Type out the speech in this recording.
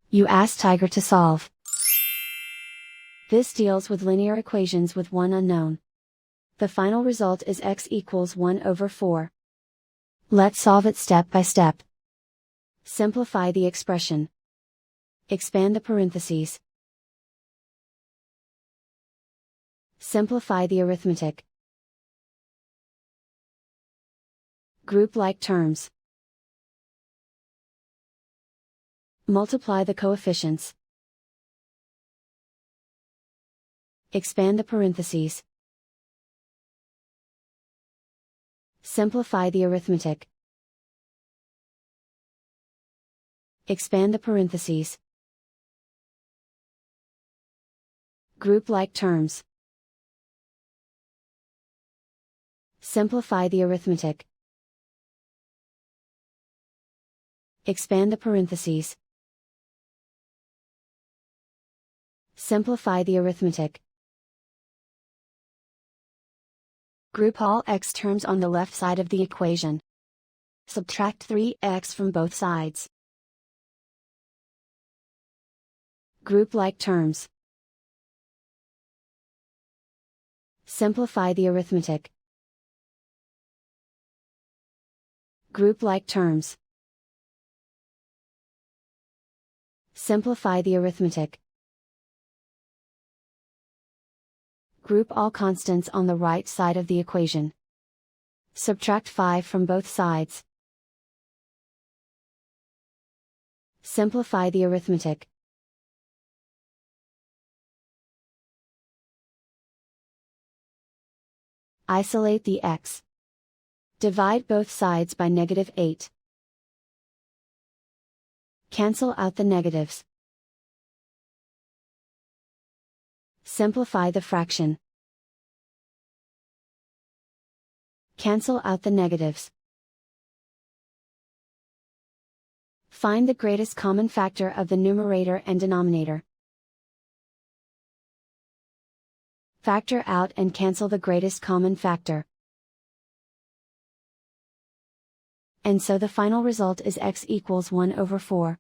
You ask Tiger to solve. This deals with linear equations with one unknown. The final result is x equals 1 over 4. Let's solve it step by step. Simplify the expression. Expand the parentheses. Simplify the arithmetic. Group like terms. Multiply the coefficients. Expand the parentheses. Simplify the arithmetic. Expand the parentheses. Group like terms. Simplify the arithmetic. Expand the parentheses. Simplify the arithmetic. Group all x terms on the left side of the equation. Subtract 3x from both sides. Group like terms. Simplify the arithmetic. Group like terms. Simplify the arithmetic. Group all constants on the right side of the equation. Subtract 5 from both sides. Simplify the arithmetic. Isolate the x. Divide both sides by -8. Cancel out the negatives. Simplify the fraction. Cancel out the negatives. Find the greatest common factor of the numerator and denominator. Factor out and cancel the greatest common factor. And so the final result is x equals 1 over 4.